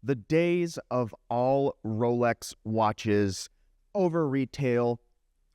The days of all Rolex watches over retail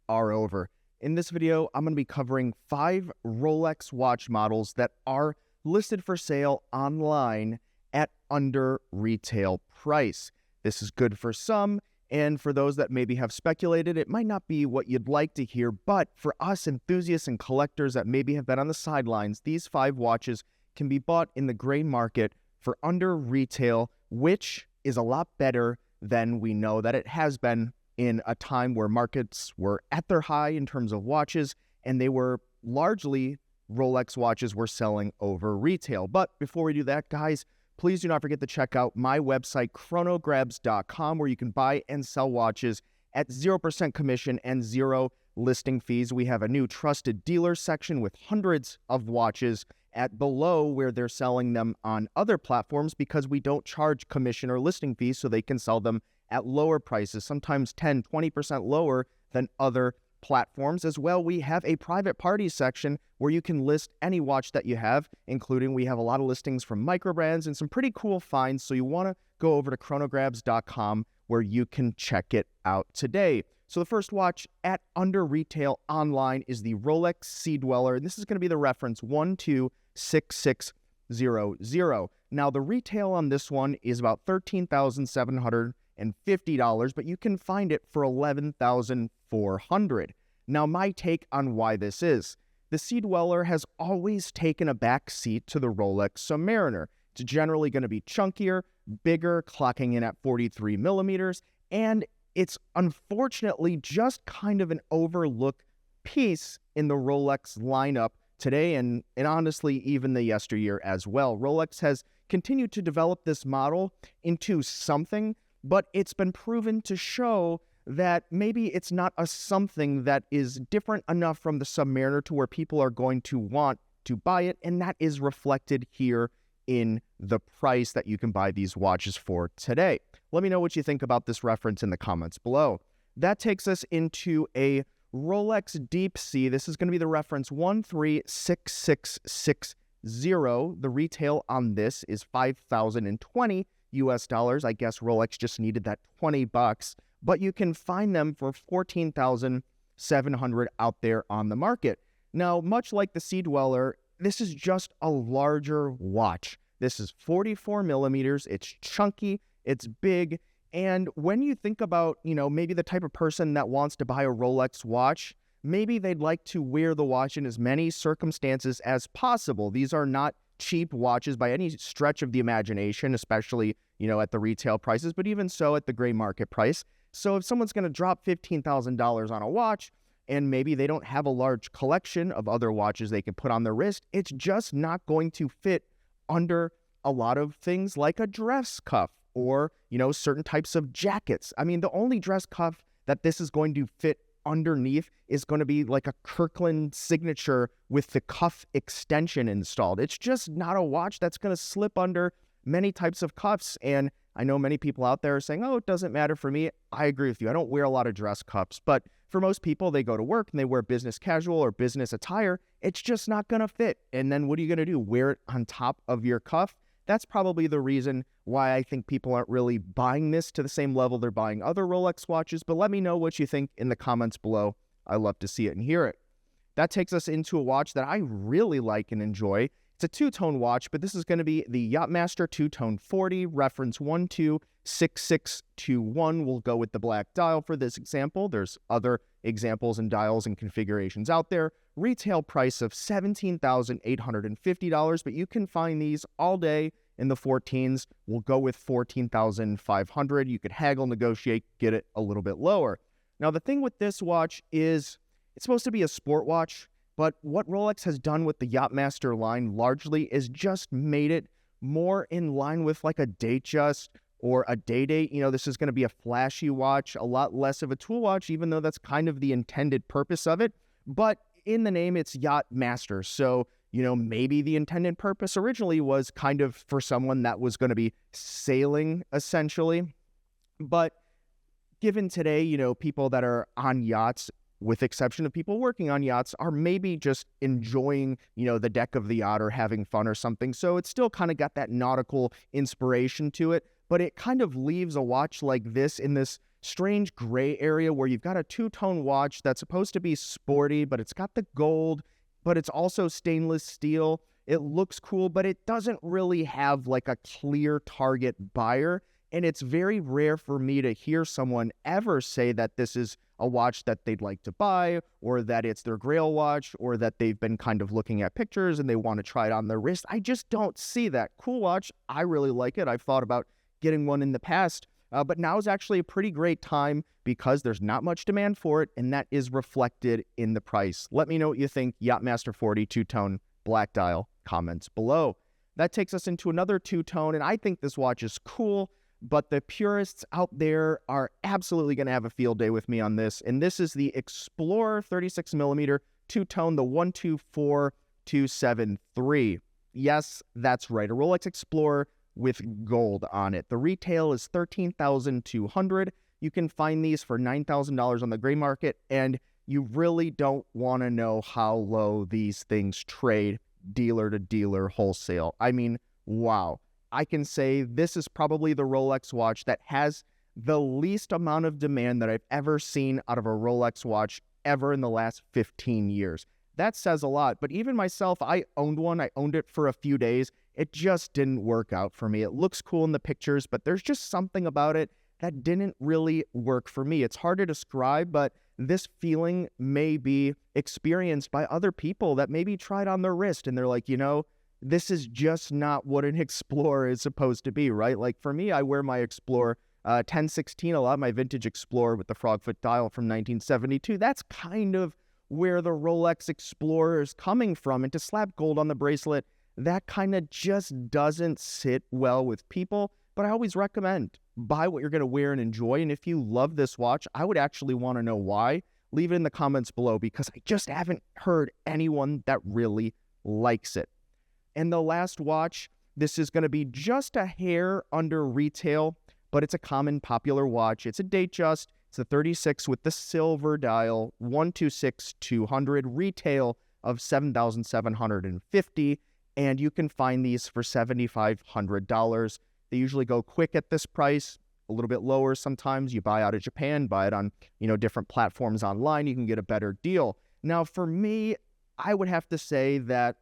are over. In this video, I'm going to be covering 5 Rolex watch models that are listed for sale online at under retail price. This is good for some, and for those that maybe have speculated, it might not be what you'd like to hear, but for us enthusiasts and collectors that maybe have been on the sidelines, these 5 watches can be bought in the gray market for under retail, which is a lot better than we know that it has been in a time where markets were at their high in terms of watches, and they were largely Rolex watches were selling over retail. But before we do that, guys, please do not forget to check out my website, Chronograbs.com, where you can buy and sell watches at 0% commission and 0 listing fees. We have a new trusted dealer section with hundreds of watches at below where they're selling them on other platforms because we don't charge commission or listing fees, so they can sell them at lower prices, sometimes 10, 20% lower than other platforms. As well, we have a private party section where you can list any watch that you have, including we have a lot of listings from micro brands and some pretty cool finds. So you want to go over to chronograbs.com where you can check it out today. So the first watch at under retail online is the Rolex Sea Dweller, and this is going to be the reference 126600. Now the retail on this one is about $13,750, but you can find it for $11,400. Now my take on why this is, the Sea Dweller has always taken a back seat to the Rolex Submariner. It's generally going to be chunkier, bigger, clocking in at 43 millimeters, and it's unfortunately just kind of an overlooked piece in the Rolex lineup today, and honestly, even the yesteryear as well. Rolex has continued to develop this model into something, but it's been proven to show that maybe it's not a something that is different enough from the Submariner to where people are going to want to buy it, and that is reflected here in the price that you can buy these watches for today. Let me know what you think about this reference in the comments below. That takes us into a Rolex Deep Sea. This is going to be the reference 136660. The retail on this is $5,020 US. I guess Rolex just needed that $20, but you can find them for $14,700 out there on the market. Now, much like the Sea Dweller, this is just a larger watch. This is 44 millimeters. It's chunky, it's big. And when you think about, maybe the type of person that wants to buy a Rolex watch, maybe they'd like to wear the watch in as many circumstances as possible. These are not cheap watches by any stretch of the imagination, especially, at the retail prices, but even so at the gray market price. So if someone's going to drop $15,000 on a watch, and maybe they don't have a large collection of other watches they can put on their wrist, it's just not going to fit under a lot of things like a dress cuff or, certain types of jackets. I mean, the only dress cuff that this is going to fit underneath is going to be like a Kirkland signature with the cuff extension installed. It's just not a watch that's going to slip under many types of cuffs. And I know many people out there are saying, oh, it doesn't matter for me. I agree with you. I don't wear a lot of dress cuffs, but for most people, they go to work and they wear business casual or business attire. It's just not going to fit. And then what are you going to do? Wear it on top of your cuff? That's probably the reason why I think people aren't really buying this to the same level they're buying other Rolex watches. But let me know what you think in the comments below. I love to see it and hear it. That takes us into a watch that I really like and enjoy. It's a two-tone watch, but this is going to be the Yachtmaster Two-Tone 40, reference 126621. We'll go with the black dial for this example. There's other examples and dials and configurations out there. Retail price of $17,850, but you can find these all day in the 14s. We'll go with $14,500. You could haggle, negotiate, get it a little bit lower. Now, the thing with this watch is it's supposed to be a sport watch, but what Rolex has done with the Yachtmaster line largely is just made it more in line with like a Datejust or a Day-Date. This is going to be a flashy watch, a lot less of a tool watch, even though that's kind of the intended purpose of it. But in the name, it's Yachtmaster. So, maybe the intended purpose originally was kind of for someone that was going to be sailing, essentially. But given today, people that are on yachts, with exception of people working on yachts, are maybe just enjoying, the deck of the yacht or having fun or something. So it's still kind of got that nautical inspiration to it. but it kind of leaves a watch like this in this strange gray area where you've got a two-tone watch that's supposed to be sporty, but it's got the gold, but it's also stainless steel. It looks cool, but it doesn't really have like a clear target buyer. And it's very rare for me to hear someone ever say that this is a watch that they'd like to buy, or that it's their grail watch, or that they've been kind of looking at pictures and they want to try it on their wrist. I just don't see that. Cool watch. I really like it. I've thought about getting one in the past, but now is actually a pretty great time because there's not much demand for it, and that is reflected in the price. Let me know what you think. Yachtmaster 40 two-tone black dial, comments below. That takes us into another two-tone, and I think this watch is cool, but the purists out there are absolutely going to have a field day with me on this. And this is the Explorer 36mm two-tone, the 124273. Yes, that's right. A Rolex Explorer with gold on it. The retail is $13,200. You can find these for $9,000 on the gray market, and you really don't want to know how low these things trade dealer to dealer wholesale. I mean, wow. I can say this is probably the Rolex watch that has the least amount of demand that I've ever seen out of a Rolex watch ever in the last 15 years. That says a lot, but even myself, I owned one. I owned it for a few days. It just didn't work out for me. It looks cool in the pictures, but there's just something about it that didn't really work for me. It's hard to describe, but this feeling may be experienced by other people that maybe tried on their wrist and they're like, you know, this is just not what an Explorer is supposed to be, right? Like for me, I wear my Explorer 1016 a lot, my vintage Explorer with the frogfoot dial from 1972. That's kind of where the Rolex Explorer is coming from. And to slap gold on the bracelet, that kind of just doesn't sit well with people. But I always recommend buy what you're going to wear and enjoy. And if you love this watch, I would actually want to know why. Leave it in the comments below because I just haven't heard anyone that really likes it. And the last watch, this is going to be just a hair under retail, but it's a common popular watch. It's a Datejust. It's a 36 with the silver dial, 126200, retail of $7,750, and you can find these for $7,500. They usually go quick at this price, a little bit lower sometimes. You buy out of Japan, buy it on, different platforms online, you can get a better deal. Now, for me, I would have to say that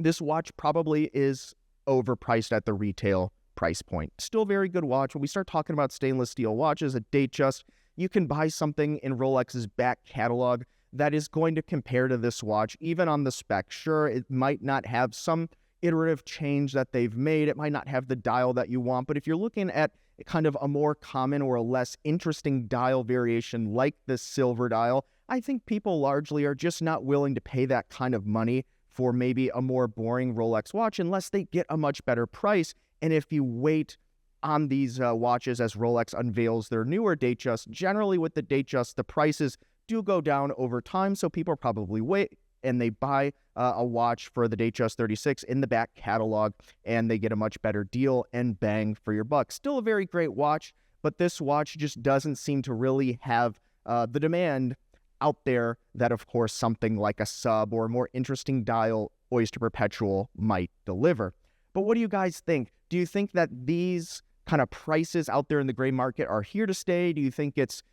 this watch probably is overpriced at the retail price point. Still very good watch. When we start talking about stainless steel watches, a Datejust, you can buy something in Rolex's back catalog that is going to compare to this watch, even on the spec. Sure, it might not have some iterative change that they've made. It might not have the dial that you want, but if you're looking at kind of a more common or a less interesting dial variation like the silver dial, I think people largely are just not willing to pay that kind of money for maybe a more boring Rolex watch unless they get a much better price. And if you wait on these watches as Rolex unveils their newer Datejust, generally with the Datejust, the prices do go down over time, so people probably wait and they buy a watch for the Datejust 36 in the back catalog, and they get a much better deal and bang for your buck. Still a very great watch, but this watch just doesn't seem to really have the demand out there that, of course, something like a sub or a more interesting dial Oyster Perpetual might deliver. But what do you guys think? Do you think that these kind of prices out there in the gray market are here to stay? Do you think it's,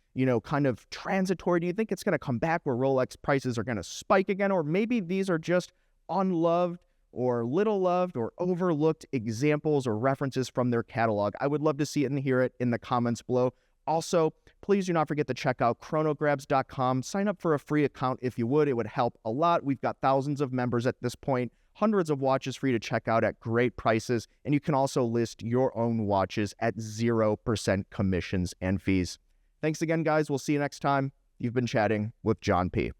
kind of transitory? Do you think it's going to come back where Rolex prices are going to spike again? Or maybe these are just unloved or little loved or overlooked examples or references from their catalog? I would love to see it and hear it in the comments below. Also, please do not forget to check out chronograbs.com. Sign up for a free account if you would. It would help a lot. We've got thousands of members at this point, hundreds of watches for you to check out at great prices, and you can also list your own watches at 0% commissions and fees. Thanks again, guys. We'll see you next time. You've been chatting with John P.